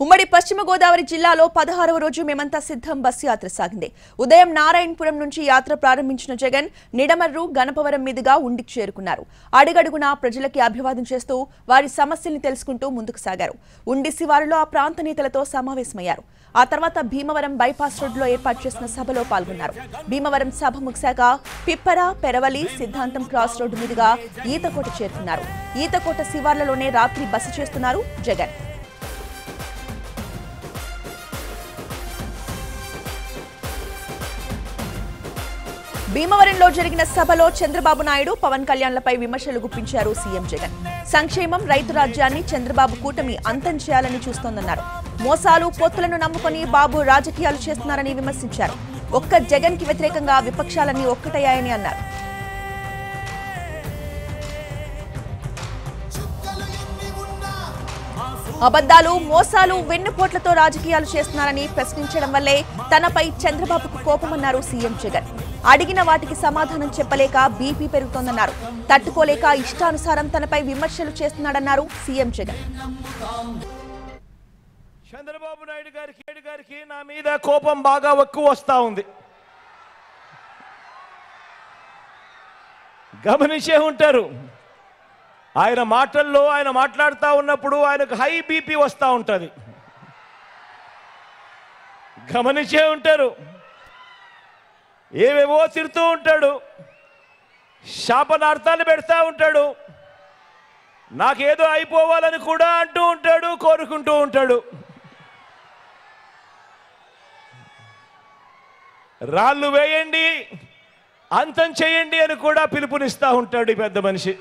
ఉమ్మడి పశ్చిమ గోదావరి జిల్లాలో 16వ రోజు మేమంతా సిద్ధం బస్సు యాత్ర సాగింది. ఉదయం నారాయణపురం నుంచి యాత్ర ప్రారంభించిన జగన్ నిడమర్రు గణపవరం మీదుగా ఉండికి చేరుకున్నారు. అడుగడుగునా ప్రజలకి అభివాదం చేస్తూ వారి సమస్యల్ని తెలుసుకుంటూ ముందుకు సాగారు. ఉండి శివారులో ఆ ప్రాంత నేతలతో సమావేశమయ్యారు. ఆ తర్వాత భీమవరం బైపాస్ రోడ్లో ఏర్పాటు చేసిన సభలో పాల్గొన్నారు. భీమవరం సభ ముగిశాక పిప్పర, పెరవలి, సిద్ధాంతం క్రాస్ రోడ్డు మీదుగా ఈతకోట చేరుకున్నారు. ఈతకోట శివార్లలోనే రాత్రి బస చేస్తున్నారు జగన్. భీమవరంలో జరిగిన సభలో చంద్రబాబు నాయుడు, పవన్ కళ్యాణ్లపై విమర్శలు గుప్పించారు సీఎం జగన్. సంక్షేమం, రైతు రాజ్యాన్ని చంద్రబాబు కూటమి అంతం చేయాలని చూస్తోందన్నారు. మోసాలు, పొత్తులను నమ్ముకొని బాబు రాజకీయాలు చేస్తున్నారని విమర్శించారు. ఒక్క జగన్ కి వ్యతిరేకంగా విపక్షాలన్నీ ఒక్కటయ్యాయని అన్నారు. అబద్దాలు, మోసాలు, వెన్నుపోట్లతో రాజకీయాలు చేస్తున్నారని ప్రశ్నించడం వల్లే తనపై చంద్రబాబుకు కోపమన్నారు సీఎం జగన్. అడిగిన వాటికి సమాధానం చెప్పలేక బీపీ పెరుగుతోందన్నారు. తట్టుకోలేక ఇష్టానుసారం తనపై విమర్శలు చేస్తున్నాడన్నారు సీఎం జగన్. చంద్రబాబు నాయుడు గారికి నా మీద కోపం బాగా ఎక్కువ వస్తా ఉంది. గమనించే ఉంటారు. ఆయన మాటల్లో ఆయన మాట్లాడుతూ ఉన్నప్పుడు ఆయనకు హై బీపీ వస్తూ ఉంటుంది. గమనించే ఉంటారు. ఏవేవో తిడుతూ ఉంటాడు, శాపనార్థాలు పెడతా ఉంటాడు, నాకేదో అయిపోవాలని కూడా అంటూ ఉంటాడు, కోరుకుంటూ ఉంటాడు. రాళ్ళు వేయండి, అంతం చేయండి అని కూడా పిలుపునిస్తూ ఉంటాడు ఈ పెద్ద మనిషి.